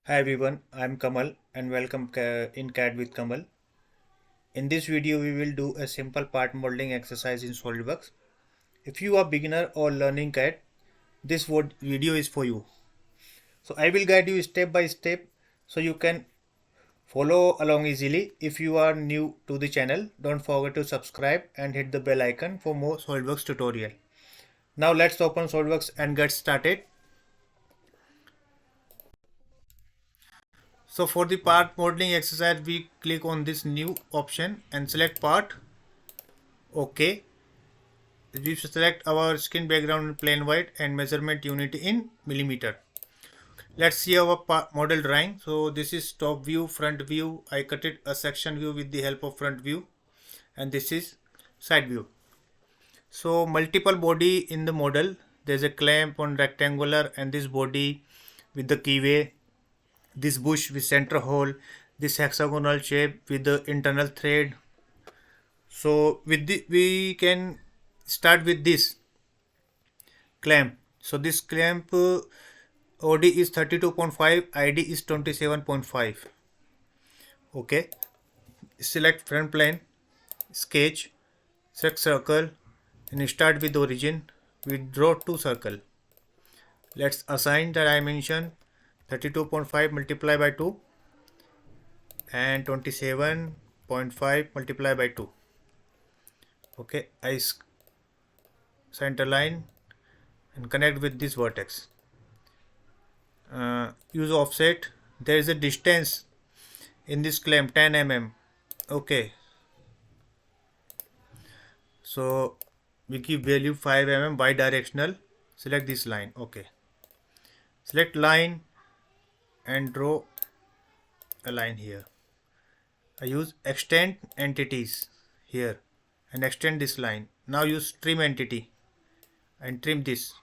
Hi everyone, I'm Kamal and welcome in CAD with Kamal. In this video, we will do a simple part modeling exercise in Solidworks. If you are beginner or learning CAD, this video is for you. So I will guide you step by step so you can follow along easily. If you are new to the channel, don't forget to subscribe and hit the bell icon for more Solidworks tutorial. Now let's open Solidworks and get started. So for the part modeling exercise, we click on this new option and select part. OK. We select our skin background in plain white and measurement unit in millimeter. Let's see our model drawing. So this is top view, front view. I cut it a section view with the help of front view, and this is side view. So multiple body in the model. There's a clamp on rectangular and this body with the keyway, this bush with center hole, this hexagonal shape with the internal thread. So we can start with this clamp. So this clamp OD is 32.5, ID is 27.5. Okay, select front plane, sketch, select circle and start with origin. We draw two circles. Let's assign the dimension 32.5 multiply by 2 and 27.5 multiply by 2. Okay, I center line and connect with this vertex. Use offset. There is a distance in this clamp 10 mm. Okay, so we give value 5 mm bidirectional. Select this line. Okay, select line and draw a line here. I use extend entities here and extend this line. Now use trim entity and trim this.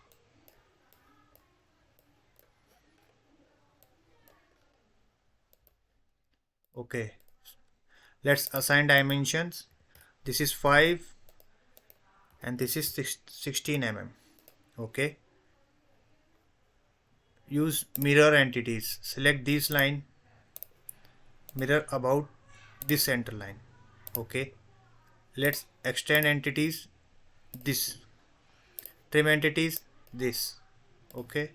Okay, let's assign dimensions. This is 5 and this is 16 mm. Okay, use mirror entities. Select this line, mirror about this center line. Okay, let's extend entities, this, trim entities, this. Okay,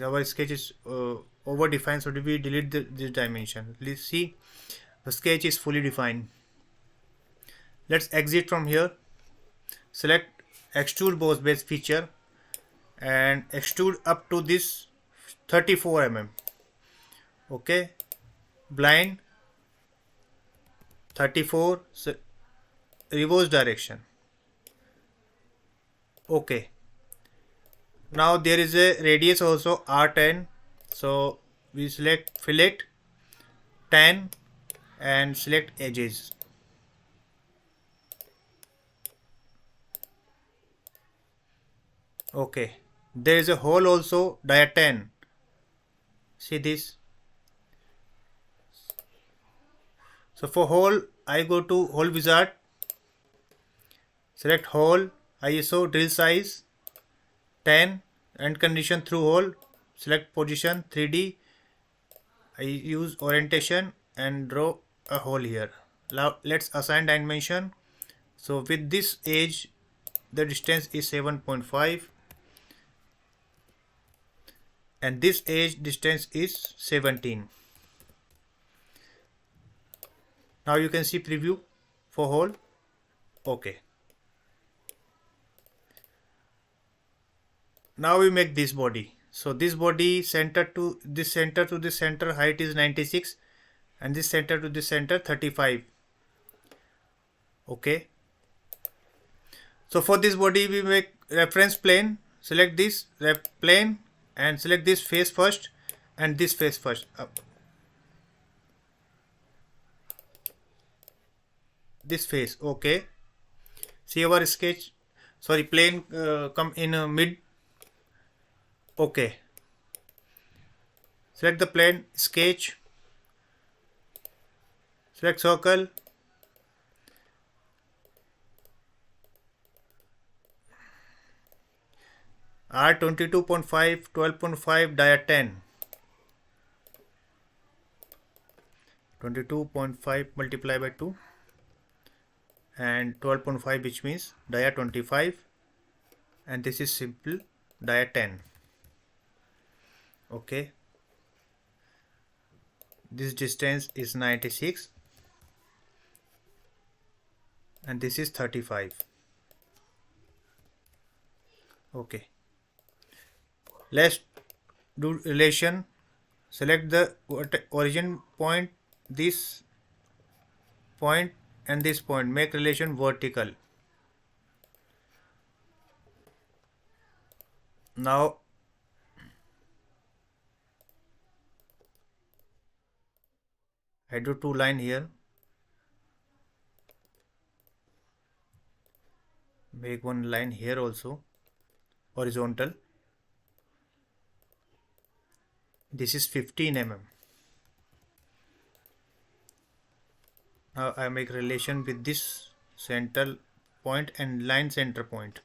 our sketch is over defined, so we delete this dimension. Let's see, the sketch is fully defined. Let's exit from here. Select Extrude Bose base feature and extrude up to this 34 mm. Okay, blind 34, reverse direction. Okay, now there is a radius also R10, so we select fillet 10 and select edges. Okay, there is a hole also, dia 10. See this. So for hole, I go to hole wizard, select hole, ISO drill size 10 and condition through hole, select position 3D. I use orientation and draw a hole here. Now let's assign dimension. So with this edge, the distance is 7.5 and this edge distance is 17. Now you can see preview for hole. Okay, now we make this body. So this body center to this center height is 96 and this center to this center 35. Okay, so for this body we make reference plane. Select this plane and select this face first and this face first. This face. Okay, see our sketch, sorry, plane come in mid. Okay, select the plane, sketch, select circle, R 22.5, 12.5, dia 10. 22.5 multiplied by 2 and 12.5, which means dia 25, and this is simple dia 10. Okay, this distance is 96 and this is 35. Okay, let's do relation. Select the origin point, this point and this point, make relation vertical. Now I do two line here, make one line here also horizontal. This is 15 mm. Now I make relation with this central point and line center point.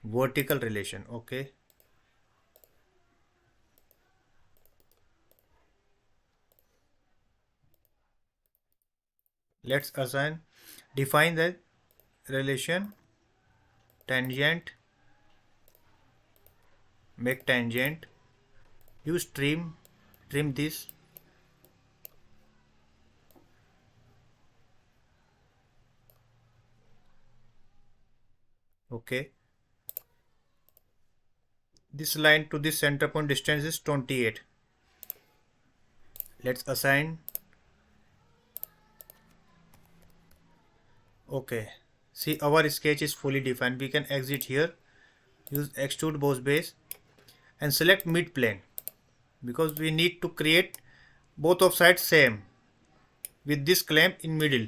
Vertical relation. Okay, let's assign, define the relation tangent, make tangent, use trim this. Okay, this line to this center point distance is 28. Let's assign. Okay, see our sketch is fully defined. We can exit here, use Extrude Bose base and select mid plane, because we need to create both of sides same with this clamp in middle.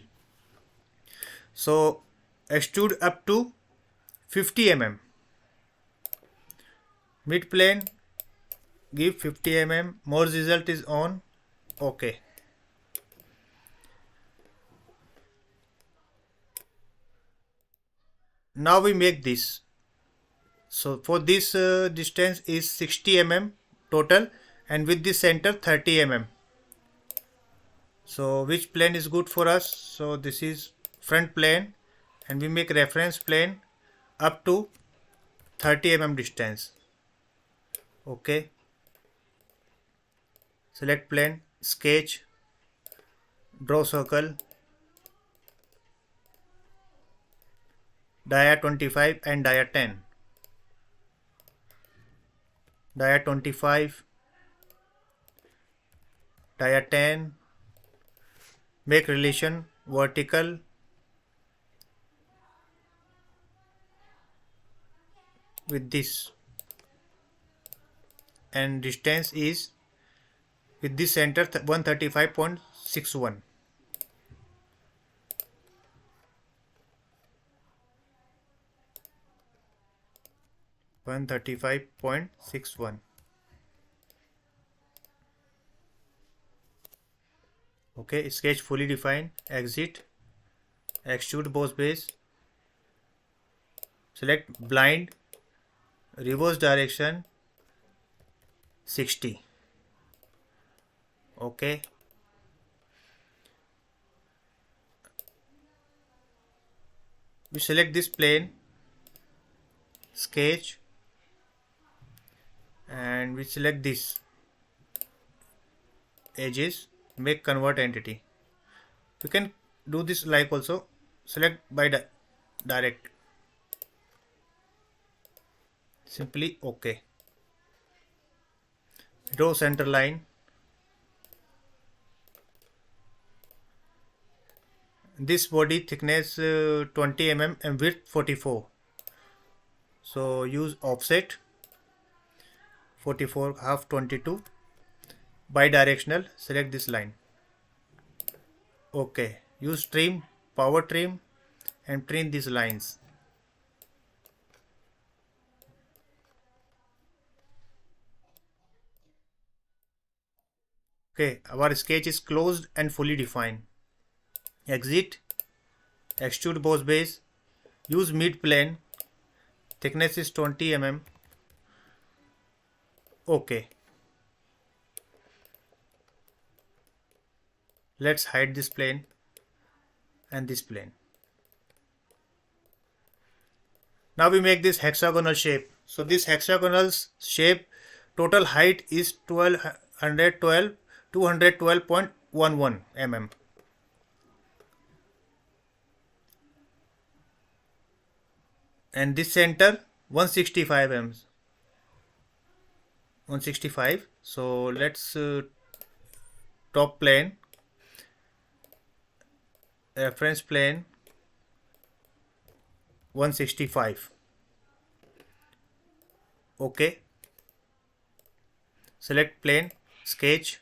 So extrude up to 50 mm. Mid plane, give 50 mm. More result is on. Okay. Now we make this. So for this distance is 60 mm total, and with the center 30 mm. So which plane is good for us? So this is front plane, and we make reference plane up to 30 mm distance. Okay, select plane, sketch, draw circle, dia 25 and dia 10. Dia 25, dia 10, make relation vertical, with this, and distance is with this center 135.61. Okay, sketch fully defined. Exit, Extrude Bose base, select blind, reverse direction 60. Okay, we select this plane, sketch, and we select this edges, make convert entity. You can do this like also, select by direct, simply okay. Draw center line, this body thickness 20 mm and width 44. So use offset 44 half 22, bidirectional, select this line. Okay, use trim, power trim, and trim these lines. Okay, our sketch is closed and fully defined. Exit, Extrude Bose base, use mid plane, thickness is 20 mm. OK. Let's hide this plane and this plane. Now we make this hexagonal shape. So this hexagonal shape total height is 212.11 mm. And this center 165 mm. 165. So let's top plane, reference plane 165. OK. Select plane, sketch.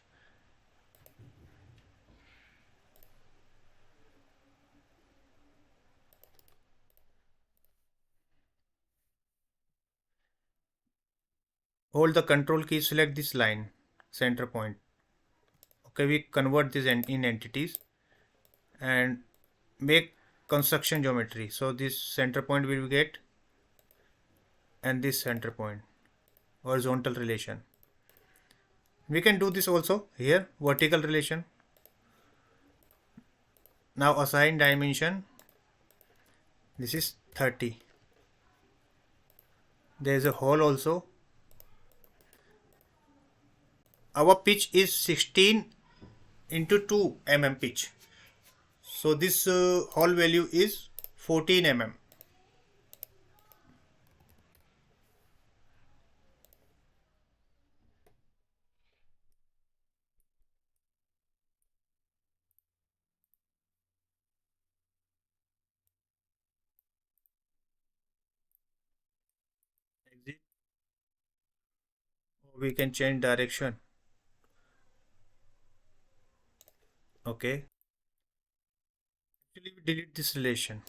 Hold the control key, select this line, center point. Okay, we convert this in entities and make construction geometry. So this center point will get, and this center point, horizontal relation. We can do this also here, vertical relation. Now assign dimension. This is 30. There is a hole also. Our pitch is 16 into 2 mm pitch. So this hole value is 14 mm. Exit. We can change direction. Okay. Actually, we delete this relation.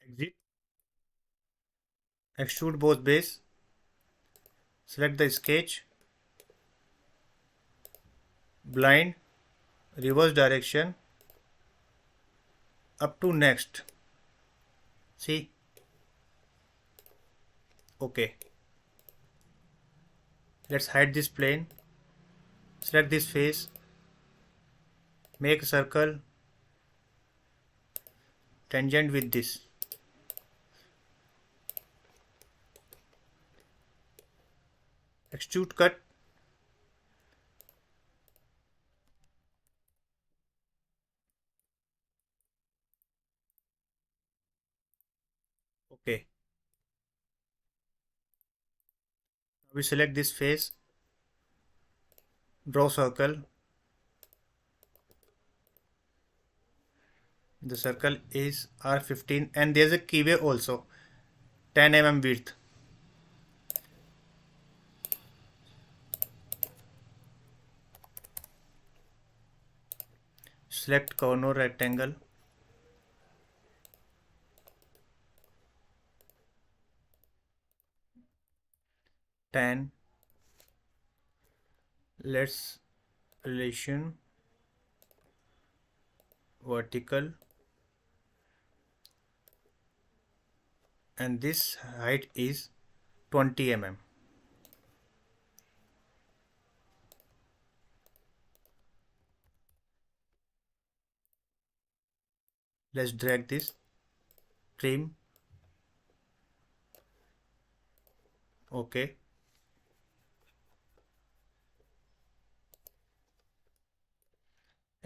Exit. Extrude Bose base. Select the sketch. Blind. Reverse direction. Up to next. See. Okay. Let's hide this plane. Select this face. Make a circle. Tangent with this. Extrude cut. Okay. We select this face. Draw circle. The circle is R15 and there's a keyway also. 10 mm width. Select corner rectangle. 10. Let's relation vertical, and this height is 20 mm. Let's drag this, trim. Okay.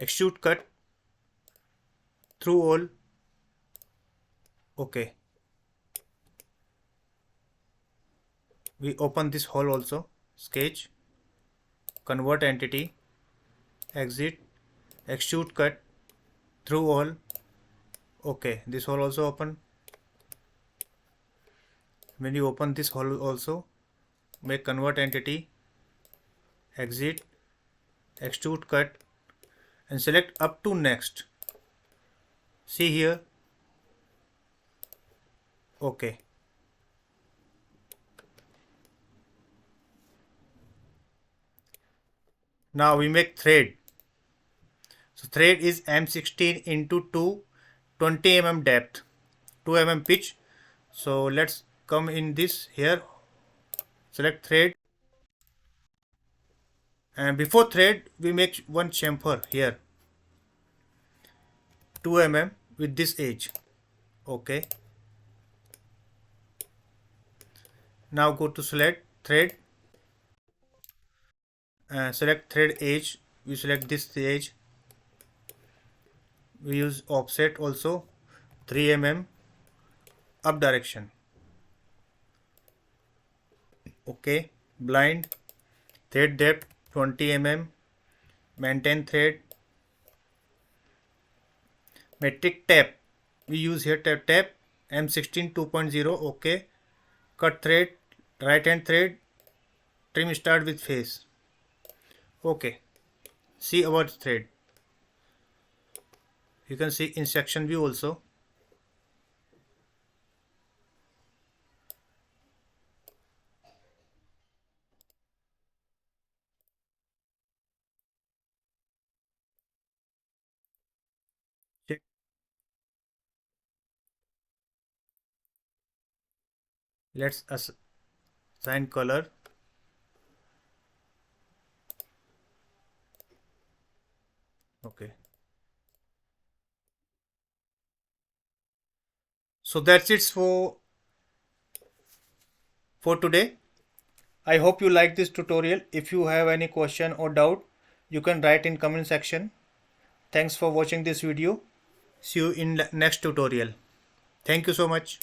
extrude cut through all. Okay, we open this hole also, sketch, convert entity, exit, extrude cut through all. Okay, this hole also open. When you open this hole also, make convert entity, exit, extrude cut, and select up to next. See here. Okay. Now we make thread. So thread is M16 into 2, 20 mm depth, 2 mm pitch. So let's come in this here. Select thread. And before thread, we make one chamfer here, 2 mm with this edge. Okay. Now go to select thread. Select thread edge. We select this edge. We use offset also, 3 mm up direction. Okay. Blind. Thread depth 20 mm. Maintain thread. Metric tap. We use here tap M16 2.0. Okay. Cut thread. Right hand thread. Trim start with face. Okay. See our thread. You can see in section view also. Check. Let's assign color. Okay. So that's it for today. I hope you like this tutorial. If you have any question or doubt, you can write in comment section. Thanks for watching this video. See you in next tutorial. Thank you so much.